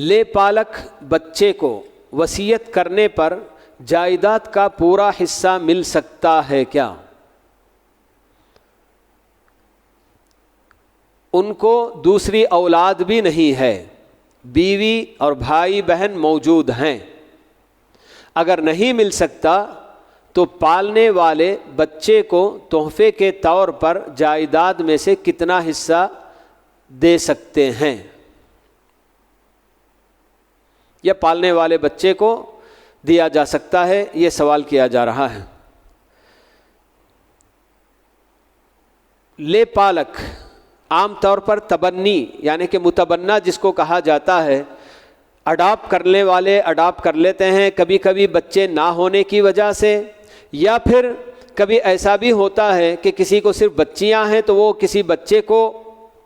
لے پالک بچے کو وصیت کرنے پر جائیداد کا پورا حصہ مل سکتا ہے کیا؟ ان کو دوسری اولاد بھی نہیں ہے، بیوی اور بھائی بہن موجود ہیں، اگر نہیں مل سکتا تو پالنے والے بچے کو تحفے کے طور پر جائیداد میں سے کتنا حصہ دے سکتے ہیں؟ یا پالنے والے بچے کو دیا جا سکتا ہے، یہ سوال کیا جا رہا ہے۔ لے پالک عام طور پر تبنی یعنی کہ متبنہ جس کو کہا جاتا ہے، اڈاپٹ کرنے والے اڈاپٹ کر لیتے ہیں، کبھی کبھی بچے نہ ہونے کی وجہ سے، یا پھر کبھی ایسا بھی ہوتا ہے کہ کسی کو صرف بچیاں ہیں تو وہ کسی بچے کو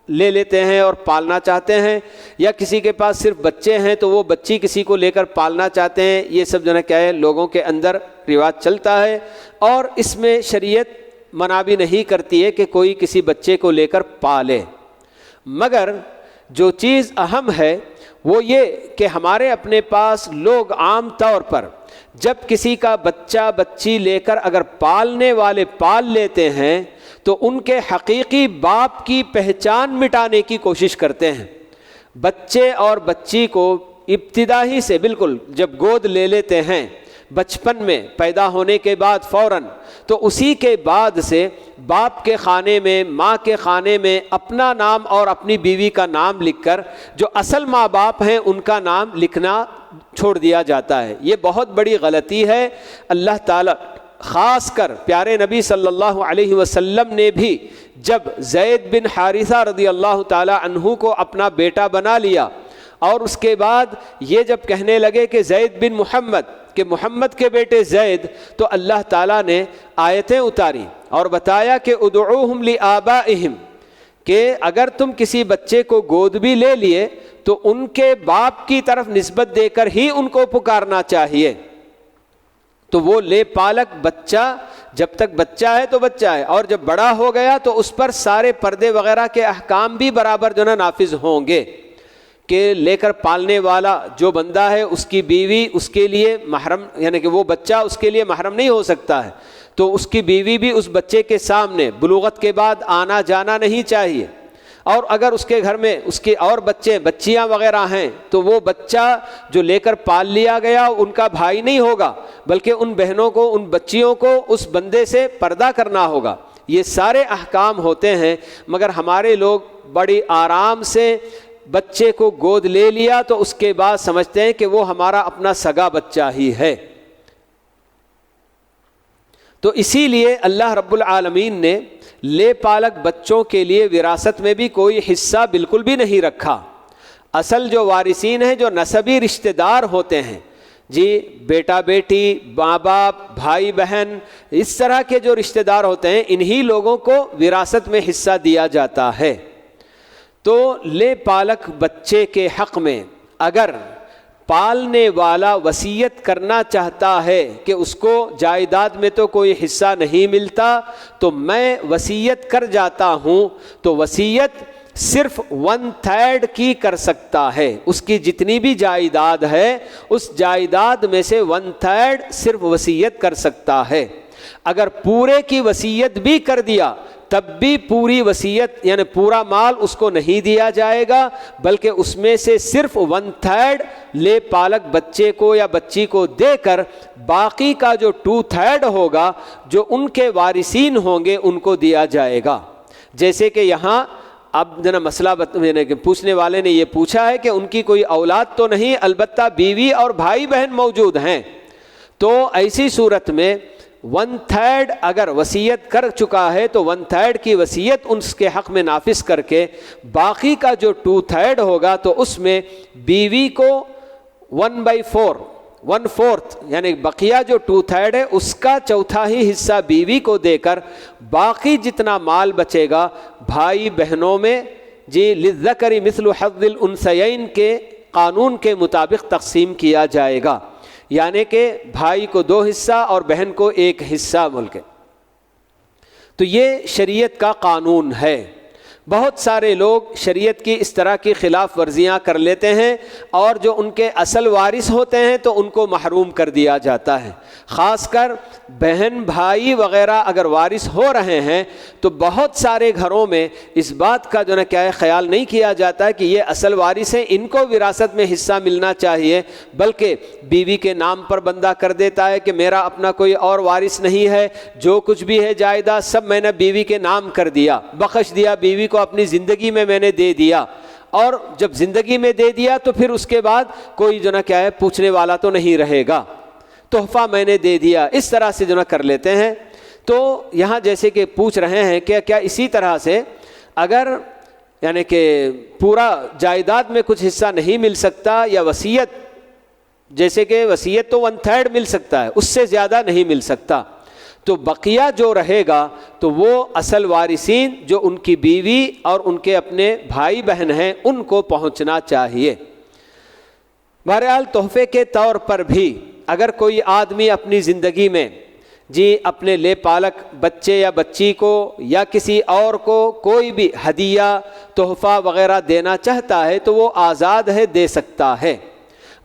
لے لیتے ہیں اور پالنا چاہتے ہیں، یا کسی کے پاس صرف بچے ہیں تو وہ بچی کسی کو لے کر پالنا چاہتے ہیں۔ یہ سب جو ہے کیا ہے، لوگوں کے اندر رواج چلتا ہے، اور اس میں شریعت منع بھی نہیں کرتی ہے کہ کوئی کسی بچے کو لے کر پالے، مگر جو چیز اہم ہے وہ یہ کہ ہمارے اپنے پاس لوگ عام طور پر جب کسی کا بچہ بچی لے کر اگر پالنے والے پال لیتے ہیں تو ان کے حقیقی باپ کی پہچان مٹانے کی کوشش کرتے ہیں۔ بچے اور بچی کو ابتدائی سے بالکل جب گود لے لیتے ہیں، بچپن میں پیدا ہونے کے بعد فوراً، تو اسی کے بعد سے باپ کے خانے میں ماں کے خانے میں اپنا نام اور اپنی بیوی کا نام لکھ کر جو اصل ماں باپ ہیں ان کا نام لکھنا چھوڑ دیا جاتا ہے۔ یہ بہت بڑی غلطی ہے۔ اللہ تعالیٰ خاص کر پیارے نبی صلی اللہ علیہ وسلم نے بھی جب زید بن حارثہ رضی اللہ تعالی عنہ کو اپنا بیٹا بنا لیا، اور اس کے بعد یہ جب کہنے لگے کہ زید بن محمد، کہ محمد کے بیٹے زید، تو اللہ تعالیٰ نے آیتیں اتاری اور بتایا کہ ادعوہم لآبائہم، کہ اگر تم کسی بچے کو گود بھی لے لیے تو ان کے باپ کی طرف نسبت دے کر ہی ان کو پکارنا چاہیے۔ تو وہ لے پالک بچہ جب تک بچہ ہے تو بچہ ہے، اور جب بڑا ہو گیا تو اس پر سارے پردے وغیرہ کے احکام بھی برابر جو نافذ ہوں گے، کہ لے کر پالنے والا جو بندہ ہے اس کی بیوی اس کے لیے محرم، یعنی کہ وہ بچہ اس کے لیے محرم نہیں ہو سکتا ہے، تو اس کی بیوی بھی اس بچے کے سامنے بلوغت کے بعد آنا جانا نہیں چاہیے، اور اگر اس کے گھر میں اس کے اور بچے بچیاں وغیرہ ہیں تو وہ بچہ جو لے کر پال لیا گیا ان کا بھائی نہیں ہوگا، بلکہ ان بہنوں کو ان بچیوں کو اس بندے سے پردہ کرنا ہوگا۔ یہ سارے احکام ہوتے ہیں، مگر ہمارے لوگ بڑی آرام سے بچے کو گود لے لیا تو اس کے بعد سمجھتے ہیں کہ وہ ہمارا اپنا سگا بچہ ہی ہے۔ تو اسی لیے اللہ رب العالمین نے لے پالک بچوں کے لیے وراثت میں بھی کوئی حصہ بالکل بھی نہیں رکھا۔ اصل جو وارثین ہیں جو نسبی رشتہ دار ہوتے ہیں، جی بیٹا بیٹی، ماں باپ، بھائی بہن، اس طرح کے جو رشتہ دار ہوتے ہیں، انہی لوگوں کو وراثت میں حصہ دیا جاتا ہے۔ تو لے پالک بچے کے حق میں اگر پالنے والا وصیت کرنا چاہتا ہے کہ اس کو جائیداد میں تو کوئی حصہ نہیں ملتا تو میں وصیت کر جاتا ہوں، تو وصیت صرف 1/3 کی کر سکتا ہے۔ اس کی جتنی بھی جائیداد ہے اس جائیداد میں سے 1/3 صرف وصیت کر سکتا ہے۔ اگر پورے کی وصیت بھی کر دیا تب بھی پوری وصیت یعنی پورا مال اس کو نہیں دیا جائے گا، بلکہ اس میں سے صرف 1/3 لے پالک بچے کو یا بچی کو دے کر باقی کا جو 2/3 ہوگا جو ان کے وارثین ہوں گے ان کو دیا جائے گا۔ جیسے کہ یہاں اب جنا مسئلہ پوچھنے والے نے یہ پوچھا ہے کہ ان کی کوئی اولاد تو نہیں، البتہ بیوی اور بھائی بہن موجود ہیں، تو ایسی صورت میں 1/3 اگر وصیت کر چکا ہے تو 1/3 کی وصیت اس کے حق میں نافذ کر کے باقی کا جو 2/3 ہوگا تو اس میں بیوی کو 1/4 یعنی بقیہ جو 2/3 ہے اس کا چوتھا ہی حصہ بیوی کو دے کر باقی جتنا مال بچے گا بھائی بہنوں میں جی للذکر مثل حظ الانثیین کے قانون کے مطابق تقسیم کیا جائے گا، یعنی کہ بھائی کو 2 حصہ اور بہن کو 1 حصہ مل کے۔ تو یہ شریعت کا قانون ہے، بہت سارے لوگ شریعت کی اس طرح کی خلاف ورزیاں کر لیتے ہیں اور جو ان کے اصل وارث ہوتے ہیں تو ان کو محروم کر دیا جاتا ہے. خاص کر بہن بھائی وغیرہ اگر وارث ہو رہے ہیں تو بہت سارے گھروں میں اس بات کا جو کیا ہے خیال نہیں کیا جاتا کہ یہ اصل وارث ہیں, ان کو وراثت میں حصہ ملنا چاہیے, بلکہ بیوی کے نام پر بندہ کر دیتا ہے کہ میرا اپنا کوئی اور وارث نہیں ہے, جو کچھ بھی ہے جائیداد سب میں نے بیوی کے نام کر دیا, بخش دیا بیوی کو, اپنی زندگی میں نے دے دیا, اور جب زندگی میں دے دیا تو پھر اس کے بعد کوئی جو کیا ہے پوچھنے والا تو نہیں رہے گا, تحفہ میں نے دے دیا, اس طرح سے جو کر لیتے ہیں. تو یہاں جیسے کہ پوچھ رہے ہیں کہ کیا اسی طرح سے اگر یعنی کہ پورا جائیداد میں کچھ حصہ نہیں مل سکتا, یا وصیت, جیسے کہ وصیت تو 1/3 مل سکتا ہے, اس سے زیادہ نہیں مل سکتا, تو بقیہ جو رہے گا تو وہ اصل وارثین جو ان کی بیوی اور ان کے اپنے بھائی بہن ہیں ان کو پہنچنا چاہیے. بہرحال تحفے کے طور پر بھی اگر کوئی آدمی اپنی زندگی میں اپنے لے پالک بچے یا بچی کو یا کسی اور کو کوئی بھی ہدیہ تحفہ وغیرہ دینا چاہتا ہے تو وہ آزاد ہے, دے سکتا ہے,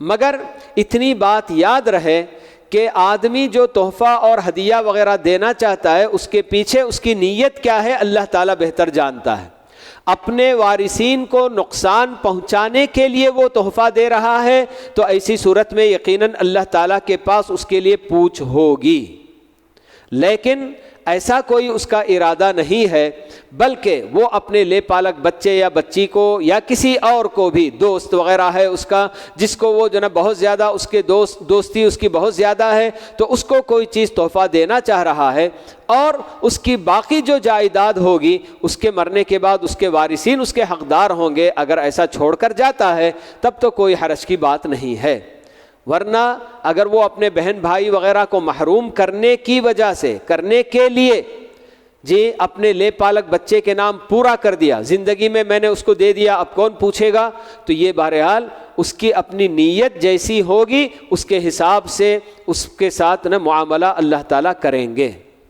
مگر اتنی بات یاد رہے کہ آدمی جو تحفہ اور ہدیہ وغیرہ دینا چاہتا ہے اس کے پیچھے اس کی نیت کیا ہے اللہ تعالیٰ بہتر جانتا ہے. اپنے وارثین کو نقصان پہنچانے کے لیے وہ تحفہ دے رہا ہے تو ایسی صورت میں یقیناً اللہ تعالیٰ کے پاس اس کے لیے پوچھ ہوگی, لیکن ایسا کوئی اس کا ارادہ نہیں ہے, بلکہ وہ اپنے لے پالک بچے یا بچی کو یا کسی اور کو بھی, دوست وغیرہ ہے اس کا جس کو وہ بہت زیادہ اس کے دوستی اس کی بہت زیادہ ہے, تو اس کو کوئی چیز تحفہ دینا چاہ رہا ہے, اور اس کی باقی جو جائیداد ہوگی اس کے مرنے کے بعد اس کے وارثین اس کے حقدار ہوں گے, اگر ایسا چھوڑ کر جاتا ہے تب تو کوئی حرج کی بات نہیں ہے. ورنہ اگر وہ اپنے بہن بھائی وغیرہ کو محروم کرنے کی وجہ سے, کرنے کے لیے اپنے لے پالک بچے کے نام پورا کر دیا, زندگی میں نے اس کو دے دیا, اب کون پوچھے گا, تو یہ بہرحال اس کی اپنی نیت جیسی ہوگی اس کے حساب سے اس کے ساتھ معاملہ اللہ تعالیٰ کریں گے.